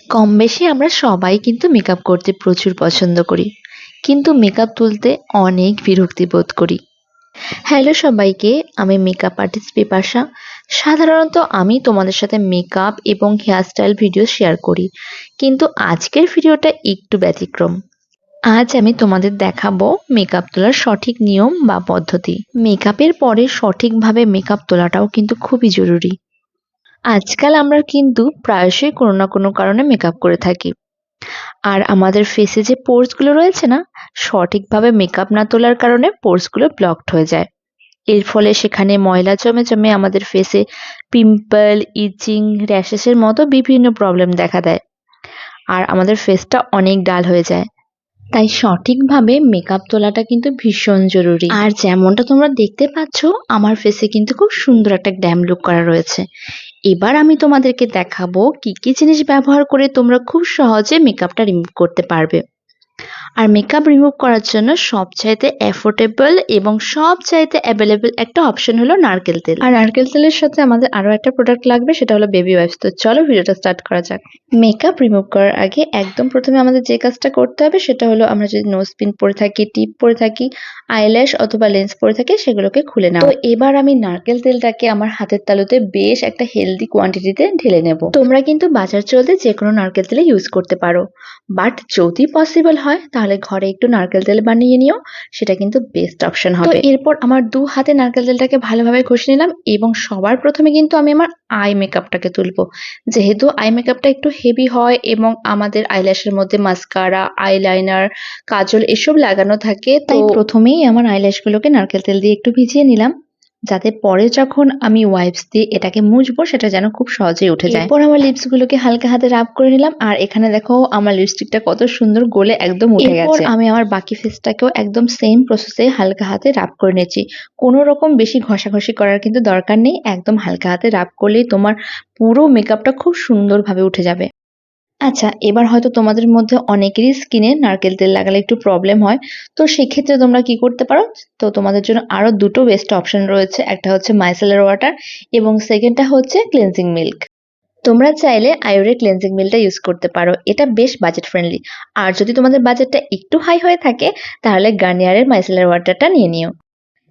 কম বেশি আমরা সবাই কিন্তু মেকআপ করতে প্রচুর পছন্দ করি, কিন্তু মেকআপ তুলতে অনেক বিরক্তি বোধ করি। হ্যালো সবাইকে, আমি মেকআপ আর্টিস্ট বিপাশা। সাধারণত আমি তোমাদের সাথে মেকআপ এবং হেয়ারস্টাইল ভিডিও শেয়ার করি, কিন্তু আজকের ভিডিওটা একটু ব্যতিক্রম। আজ আমি তোমাদের দেখাবো মেকআপ তোলার সঠিক নিয়ম বা পদ্ধতি। মেকআপের পরে সঠিকভাবে মেকআপ তোলাটাও কিন্তু খুবই জরুরি। আজকাল আমরা কিন্তু প্রায়শই কোনো না কোনো কারণে মেকআপ করে থাকি, আর আমাদের ফেসে যে পোর্স গুলো রয়েছে না, সঠিকভাবে মেকআপ না তোলার কারণে পোর্স গুলো ব্লকড হয়ে যায়। এর ফলে সেখানে ময়লা জমে জমে আমাদের ফেসে পিম্পল, ইচিং, র্যাশেসের মতো বিভিন্ন প্রবলেম দেখা দেয়, আর আমাদের ফেসটা অনেক ডাল হয়ে যায়। তাই সঠিকভাবে মেকআপ তোলাটা কিন্তু ভীষণ জরুরি। আর যেমনটা তোমরা দেখতে পাচ্ছ, আমার ফেসে কিন্তু খুব সুন্দর একটা গ্ল্যাম লুক করা রয়েছে। এবার আমি তোমাদেরকে দেখাবো কি কি জিনিস ব্যবহার করে তোমরা খুব সহজে মেকআপটা রিমুভ করতে পারবে। আর মেকআপ রিমুভ করার জন্য সবচাইতে অ্যাফোর্ডেবল এবং সবচাইতে অ্যাভেলেবল একটা অপশন হলো নারকেল তেল। আর নারকেল তেলের সাথে আমাদের আরো একটা প্রোডাক্ট লাগবে, সেটা হলো বেবি ওয়াইপস। তো চলো ভিডিওটা স্টার্ট করা যাক। মেকআপ রিমুভ করার আগে একদম প্রথমে আমাদের যে কাজটা করতে হবে সেটা হলো, আমরা যদি নোজ পিন পরে থাকি, টিপ পরে থাকি, আইল্যাশ অথবা লেন্স পরে থাকি, সেগুলোকে খুলে নাও। তো এবার আমি নারকেল তেলটাকে আমার হাতের তালুতে বেশ একটা হেলদি কোয়ান্টিটিতে ঢেলে নেব। তোমরা কিন্তু বাজার চলতে যে কোনো নারকেল তেলে ইউজ করতে পারো, বাট যদি পসিবল হয় তাহলে ঘরে একটু নারকেল তেল বানিয়ে নিও, সেটা কিন্তু বেস্ট অপশন হবে। এরপর আমার দু হাতে নারকেল তেলটাকে ভালোভাবে ঘষে নিলাম, এবং সবার প্রথমে কিন্তু আমি আমার আই মেকআপটাকে তুলবো। যেহেতু আই মেকআপটা একটু হেভি হয় এবং আমাদের আইল্যাশের মধ্যে মাস্কারা, আইলাইনার, কাজল এসব লাগানো থাকে, তাই প্রথমেই আমার আইল্যাশগুলোকে নারকেল তেল দিয়ে একটু ভিজিয়ে নিলাম, যাতে পরে যখন আমি ওয়াইপস দিয়ে এটাকে মুছবো সেটা যেন খুব সহজেই উঠে যায়। এরপর আমার লিপস গুলোকে হালকা হাতে রাব করে নিলাম, আর এখানে দেখো আমার লিপস্টিকটা কত সুন্দর গলে একদম উঠে গেছে। এরপর আমি আমার বাকি ফেসটাকেও একদম সেম প্রসেসে হালকা হাতে রাব করে নিয়েছি। কোনো রকম বেশি ঘষাঘষি করার কিন্তু দরকার নেই, একদম হালকা হাতে রাব করলেই তোমার পুরো মেকআপটা খুব সুন্দরভাবে উঠে যাবে। আচ্ছা, এবার হয়তো তোমাদের মধ্যে অনেকেরই স্কিনে নারকেল তেল লাগালে একটু প্রবলেম হয়, তো সেক্ষেত্রে তোমরা কি করতে পারো? তো তোমাদের জন্য আরো দুটো বেস্ট অপশন রয়েছে, একটা হচ্ছে মাইসেলার ওয়াটার এবং সেকেন্ডটা হচ্ছে ক্লিনজিং মিল্ক। তোমরা চাইলে আয়োরে ক্লিনজিং মিল্কটা ইউজ করতে পারো, এটা বেশ বাজেট ফ্রেন্ডলি। আর যদি তোমাদের বাজেটটা একটু হাই হয়ে থাকে তাহলে গার্নিয়ারের মাইসেলার ওয়াটারটা নিয়ে নিও।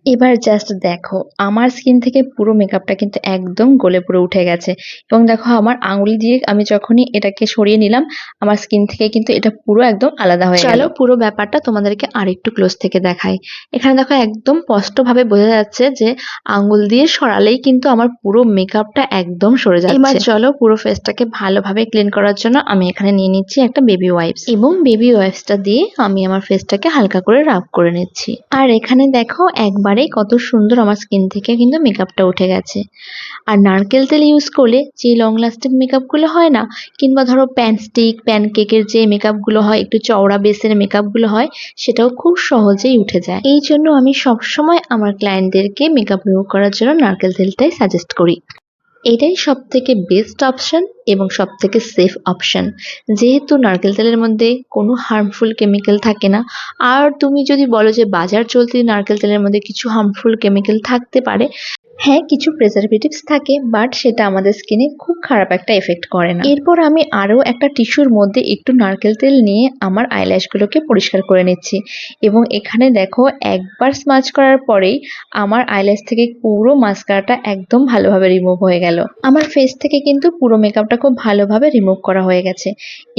এবার জাস্ট দেখো, আমার স্কিন থেকে পুরো মেকআপটা কিন্তু একদম গলে পুরো উঠে গেছে, এবং দেখো আমার আঙুল দিয়ে আমি যখনই এটাকে সরিয়ে নিলাম, আমার স্কিন থেকে কিন্তু এটা পুরো একদম আলাদা হয়ে গেল। চলো পুরো ব্যাপারটা তোমাদেরকে আরেকটু ক্লোজ থেকে দেখাই। এখানে দেখো একদম স্পষ্টভাবে বোঝা যাচ্ছে যে আঙুল দিয়ে সরালেই কিন্তু আমার পুরো মেকআপটা একদম সরে যাচ্ছে। এবার চলো পুরো ফেসটাকে ভালোভাবে ক্লিন করার জন্য আমি এখানে নিয়ে নিচ্ছি একটা বেবি ওয়াইপস, এবং বেবি ওয়াইপসটা দিয়ে আমি আমার ফেসটাকে হালকা করে রাব করে নিচ্ছি। আর এখানে দেখো একবারেই কত সুন্দর আমার স্কিন থেকে কিন্তু মেকআপটা উঠে গেছে। আর নারকেল তেল ইউজ করলে যে লং লাস্টিং মেকআপগুলো হয় না, কিংবা ধরো প্যানস্টিক, প্যানকেকের যে মেকআপগুলো হয়, একটু চওড়া বেসের মেকআপগুলো হয়, সেটাও খুব সহজেই উঠে যায়। এই জন্য আমি সবসময় আমার ক্লায়েন্টদেরকে মেকআপ রিমুভ করার জন্য নারকেল তেলটাই সাজেস্ট করি। এটাই সব থেকে বেস্ট অপশন এবং সব থেকে সেফ অপশন, যেহেতু নারকেল তেলের মধ্যে কোনো হার্মফুল কেমিক্যাল থাকে না। আর তুমি যদি বলো যে বাজার চলতি নারকেল তেলের মধ্যে কিছু হার্মফুল কেমিক্যাল থাকতে পারে, হ্যাঁ কিছু প্রিজারভেটিভস থাকে, বাট সেটা আমাদের স্কিনে খুব খারাপ একটা এফেক্ট করে না। এরপর আমি আরও একটা টিস্যুর মধ্যে একটু নারকেল তেল নিয়ে আমার আইল্যাশগুলোকে পরিষ্কার করে নিচ্ছি, এবং এখানে দেখো একবার স্মাচ করার পরেই আমার আইল্যাশ থেকে পুরো মাস্কারাটা একদম ভালোভাবে রিমুভ হয়ে গেল। আমার ফেস থেকে কিন্তু পুরো মেকআপটা খুব ভালোভাবে রিমুভ করা হয়ে গেছে।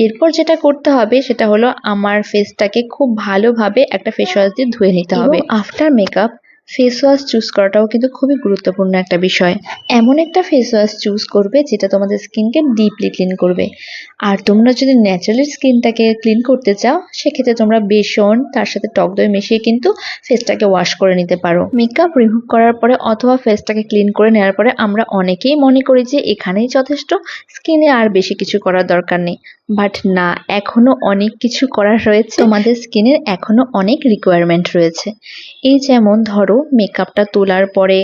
এরপর যেটা করতে হবে সেটা হলো আমার ফেসটাকে খুব ভালোভাবে একটা ফেস ওয়াশ দিয়ে ধুয়ে নিতে হবে। After makeup face wash choose করাটাও কিন্তু খুবই গুরুত্বপূর্ণ একটা বিষয়। এমন একটা ফেস ওয়াশ চুজ করবে যেটা তোমাদের স্কিনকে ডিপলি ক্লিন করবে। আর তোমরা যদি ন্যাচারালি স্কিনটাকে ক্লিন করতে চাও, সেক্ষেত্রে তোমরা বেসন তার সাথে টক দই মিশিয়ে কিন্তু ফেসটাকে ওয়াশ করে নিতে পারো। মেকআপ রিমুভ করার পরে অথবা ফেসটাকে ক্লিন করে নেওয়ার পরে আমরা অনেকেই মনে করি যে এখানেই যথেষ্ট, স্কিনে আর বেশি কিছু করার দরকার নেই, বাট না, এখনো অনেক কিছু করার রয়েছে। তোমাদের স্কিনের এখনো অনেক রিকোয়ারমেন্ট রয়েছে। এই যেমন ধরো মেকআপটা তোলার পরে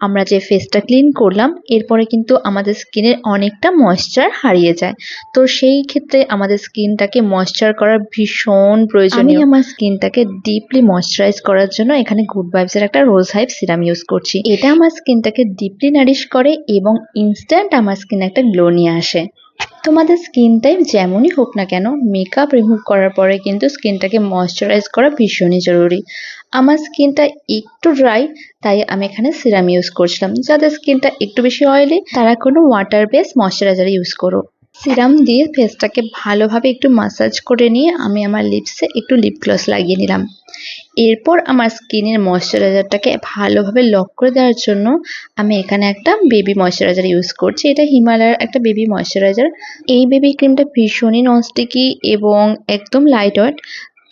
আমরা যে ফেসটা ক্লিন করলাম, এরপরে কিন্তু আমাদের স্কিনের অনেকটা ময়েশ্চার হারিয়ে যায়। তো সেই ক্ষেত্রে আমাদের স্কিনটাকে ময়েশ্চার করার ভীষণ প্রয়োজনীয়। আমি আমার স্কিনটাকে ডিপলি ময়েশ্চারাইজ করার জন্য এখানে গুড ভাইবস এর একটা রোজ হাইপ সিরাম ইউজ করছি। এটা আমার স্কিনটাকে ডিপলি নারিশ করে এবং ইনস্ট্যান্ট আমার স্কিনে একটা গ্লো নিয়ে আসে। তোমাদের স্কিন টাইপ যেমনই হোক না কেন, মেকআপ রিমুভ করার পরে কিন্তু স্কিনটাকে ময়শ্চারাইজ করা ভীষণই জরুরি। আমার স্কিনটা একটু ড্রাই, তাই আমি এখানে সিরাম ইউজ করছিলাম। যাদের স্কিনটা একটু বেশি অয়েলি তারা কোনো ওয়াটার বেস ময়শ্চারাইজার ইউজ করো। সিরাম দিয়ে ফেসটাকে ভালোভাবে একটু মাসাজ করে নিয়ে আমি আমার লিপসে একটু লিপ গ্লস লাগিয়ে নিলাম। এরপর আমার স্কিনের ময়শ্চারাইজারটাকে ভালোভাবে লক করে দেওয়ার জন্য আমি এখানে একটা বেবি ময়শ্চারাইজার ইউজ করছি। এটা হিমালয়ের একটা বেবি ময়শ্চারাইজার। এই বেবি ক্রিমটা ভীষণই ননস্টিকি এবং একদম লাইট ওয়েট।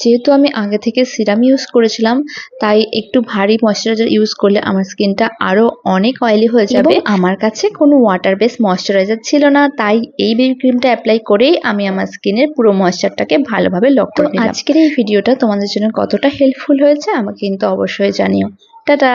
যেহেতু আমি আগে থেকে সিরাম ইউজ করেছিলাম, তাই একটু ভারী ময়শ্চারাইজার ইউজ করলে আমার স্কিনটা আরও অনেক অয়েলি হয়ে যাবে। আমার কাছে কোনো ওয়াটার বেস ময়শ্চারাইজার ছিল না, তাই এই বেবি ক্রিমটা অ্যাপ্লাই করেই আমি আমার স্কিনের পুরো ময়শ্চারটাকে ভালোভাবে লক করে নিলাম। আজকের এই ভিডিওটা তোমাদের জন্য কতটা হেল্পফুল হয়েছে আমাকে কিন্তু অবশ্যই জানিও। টাটা।